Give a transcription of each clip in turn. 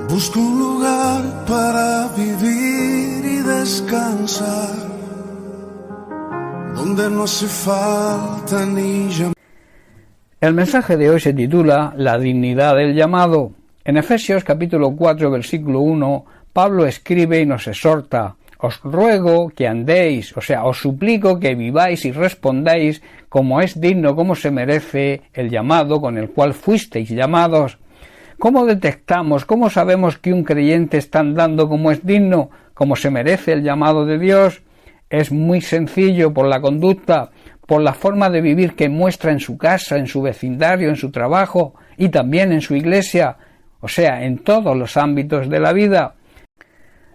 Busco un lugar para vivir y descansar, donde no hace falta ni llamar. El mensaje de hoy se titula La dignidad del llamado. En Efesios capítulo 4, versículo 1, Pablo escribe y nos exhorta: os ruego que andéis, os suplico que viváis y respondáis como es digno, como se merece el llamado con el cual fuisteis llamados. ¿Cómo detectamos, cómo sabemos que un creyente está andando como es digno, como se merece el llamado de Dios? Es muy sencillo: por la conducta, por la forma de vivir que muestra en su casa, en su vecindario, en su trabajo y también en su iglesia, en todos los ámbitos de la vida.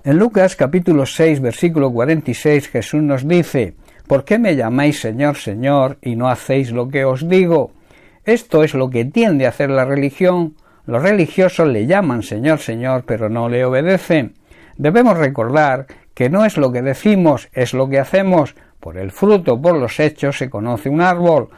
En Lucas capítulo 6, versículo 46, Jesús nos dice: ¿por qué me llamáis Señor, Señor, y no hacéis lo que os digo? Esto es lo que tiende a hacer la religión. Los religiosos le llaman Señor, Señor, pero no le obedecen. Debemos recordar que no es lo que decimos, es lo que hacemos. Por el fruto, por los hechos, se conoce un árbol.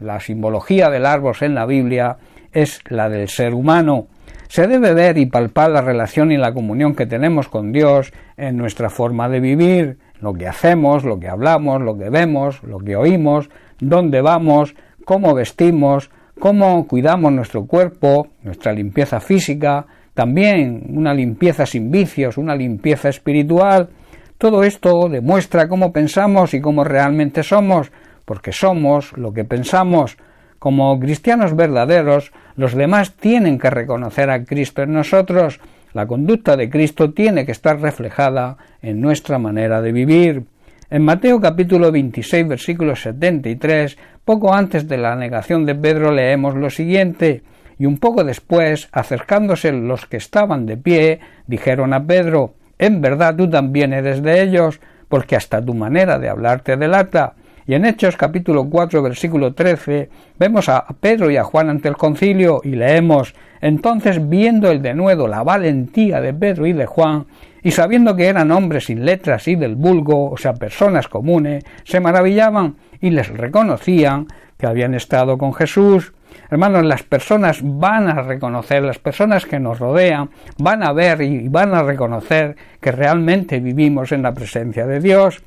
La simbología del árbol en la Biblia es la del ser humano. Se debe ver y palpar la relación y la comunión que tenemos con Dios en nuestra forma de vivir, lo que hacemos, lo que hablamos, lo que vemos, lo que oímos, dónde vamos, cómo vestimos, cómo cuidamos nuestro cuerpo, nuestra limpieza física, también una limpieza sin vicios, una limpieza espiritual. Todo esto demuestra cómo pensamos y cómo realmente somos, porque somos lo que pensamos. Como cristianos verdaderos, los demás tienen que reconocer a Cristo en nosotros. La conducta de Cristo tiene que estar reflejada en nuestra manera de vivir. En Mateo capítulo 26, versículo 73, poco antes de la negación de Pedro, leemos lo siguiente: y un poco después, acercándose los que estaban de pie, dijeron a Pedro: en verdad tú también eres de ellos, porque hasta tu manera de hablar te delata. Y en Hechos capítulo 4, versículo 13, vemos a Pedro y a Juan ante el concilio y leemos: entonces, viendo el denuedo la valentía de Pedro y de Juan, y sabiendo que eran hombres sin letras y del vulgo, personas comunes, se maravillaban y les reconocían que habían estado con Jesús. Hermanos, las personas van a reconocer, las personas que nos rodean van a ver y van a reconocer que realmente vivimos en la presencia de Dios.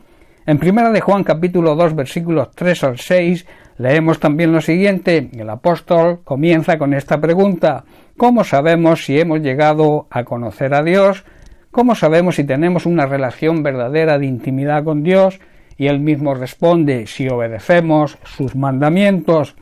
En 1 de Juan capítulo 2, versículos 3 al 6, leemos también lo siguiente. El apóstol comienza con esta pregunta: ¿cómo sabemos si hemos llegado a conocer a Dios? ¿Cómo sabemos si tenemos una relación verdadera de intimidad con Dios? Y él mismo responde: si obedecemos sus mandamientos.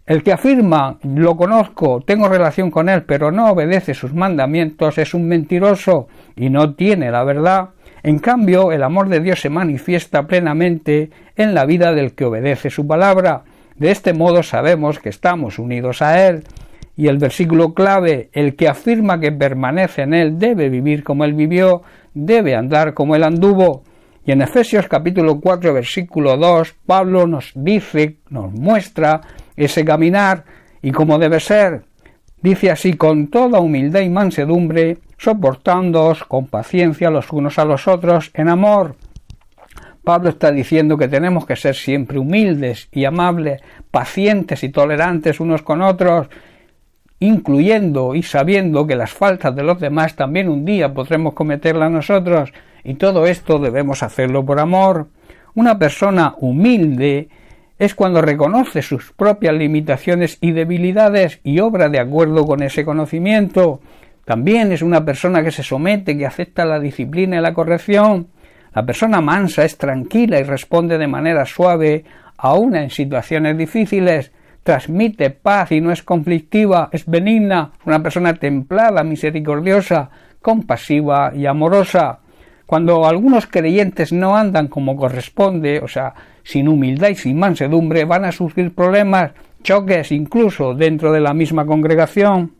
El que afirma: lo conozco, tengo relación con él, pero no obedece sus mandamientos, es un mentiroso y no tiene la verdad. En cambio, el amor de Dios se manifiesta plenamente en la vida del que obedece su palabra. De este modo sabemos que estamos unidos a Él. Y el versículo clave: el que afirma que permanece en Él debe vivir como Él vivió, debe andar como Él anduvo. Y en Efesios capítulo 4, versículo 2, Pablo nos dice, nos muestra ese caminar y cómo debe ser. Dice así: con toda humildad y mansedumbre, soportándoos con paciencia los unos a los otros en amor. Pablo está diciendo que tenemos que ser siempre humildes y amables, pacientes y tolerantes unos con otros, incluyendo y sabiendo que las faltas de los demás también un día podremos cometerlas nosotros, y todo esto debemos hacerlo por amor. Una persona humilde es cuando reconoce sus propias limitaciones y debilidades y obra de acuerdo con ese conocimiento. También es una persona que se somete, que acepta la disciplina y la corrección. La persona mansa es tranquila y responde de manera suave, aun en situaciones difíciles. Transmite paz y no es conflictiva, es benigna, una persona templada, misericordiosa, compasiva y amorosa. Cuando algunos creyentes no andan como corresponde, sin humildad y sin mansedumbre, van a surgir problemas, choques incluso dentro de la misma congregación.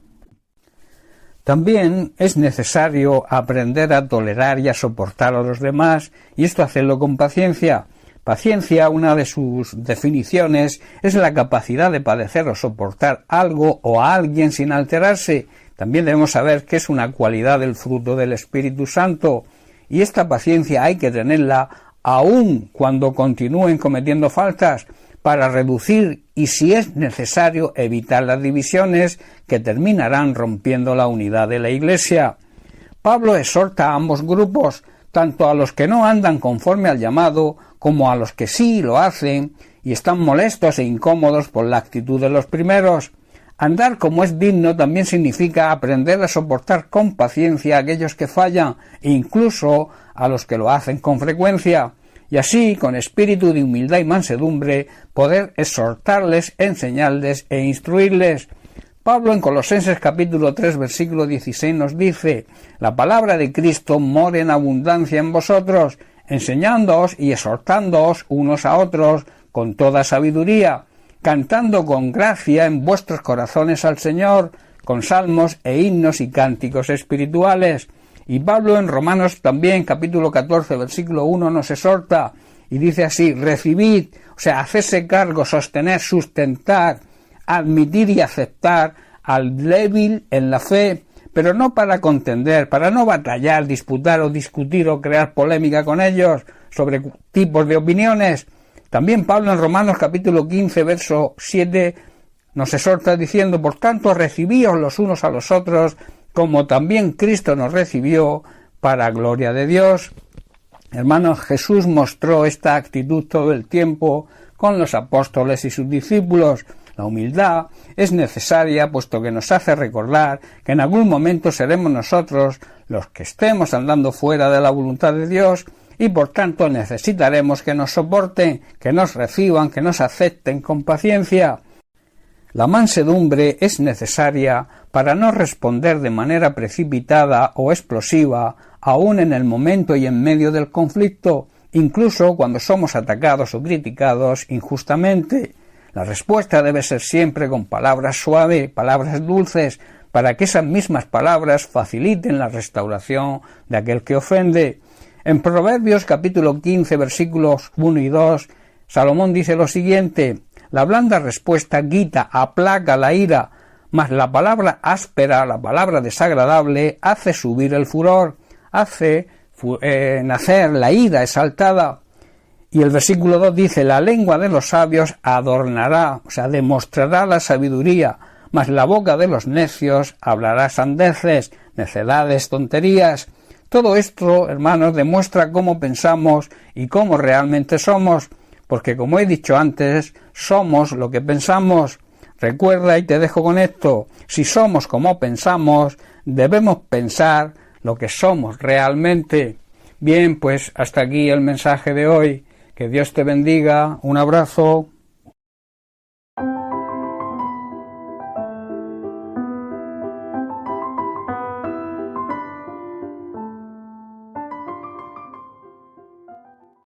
También es necesario aprender a tolerar y a soportar a los demás, y esto hacerlo con paciencia. Paciencia, una de sus definiciones, es la capacidad de padecer o soportar algo o a alguien sin alterarse. También debemos saber que es una cualidad del fruto del Espíritu Santo, y esta paciencia hay que tenerla aun cuando continúen cometiendo faltas. para reducir y, si es necesario, evitar las divisiones que terminarán rompiendo la unidad de la Iglesia. Pablo exhorta a ambos grupos, tanto a los que no andan conforme al llamado como a los que sí lo hacen y están molestos e incómodos por la actitud de los primeros. Andar como es digno también significa aprender a soportar con paciencia a aquellos que fallan e incluso a los que lo hacen con frecuencia, y así, con espíritu de humildad y mansedumbre, poder exhortarles, enseñarles e instruirles. Pablo en Colosenses capítulo 3 versículo 16 nos dice: la palabra de Cristo more en abundancia en vosotros, enseñándoos y exhortándoos unos a otros con toda sabiduría, cantando con gracia en vuestros corazones al Señor, con salmos e himnos y cánticos espirituales. Y Pablo en Romanos también, capítulo 14, versículo 1, nos exhorta y dice así: recibid, o sea, hacerse cargo, sostener, sustentar, admitir y aceptar al débil en la fe, pero no para contender, para no batallar, disputar o discutir o crear polémica con ellos sobre tipos de opiniones. También Pablo en Romanos capítulo 15, verso 7, nos exhorta diciendo: por tanto, recibíos los unos a los otros, como también Cristo nos recibió, para gloria de Dios. Hermanos, Jesús mostró esta actitud todo el tiempo con los apóstoles y sus discípulos. La humildad es necesaria, puesto que nos hace recordar que en algún momento seremos nosotros los que estemos andando fuera de la voluntad de Dios, y por tanto necesitaremos que nos soporten, que nos reciban, que nos acepten con paciencia. La mansedumbre es necesaria para no responder de manera precipitada o explosiva, aun en el momento y en medio del conflicto, incluso cuando somos atacados o criticados injustamente. La respuesta debe ser siempre con palabras suaves, palabras dulces, para que esas mismas palabras faciliten la restauración de aquel que ofende. En Proverbios capítulo 15, versículos 1 y 2, Salomón dice lo siguiente: la blanda respuesta quita, aplaca la ira, mas la palabra áspera, la palabra desagradable, hace subir el furor, hace nacer la ira exaltada. Y el versículo 2 dice: la lengua de los sabios adornará, o sea, demostrará la sabiduría, mas la boca de los necios hablará sandeces, necedades, tonterías. Todo esto, hermanos, demuestra cómo pensamos y cómo realmente somos, porque, como he dicho antes, somos lo que pensamos. Recuerda, y te dejo con esto: si somos como pensamos, debemos pensar lo que somos realmente. Bien, pues hasta aquí el mensaje de hoy. Que Dios te bendiga. Un abrazo.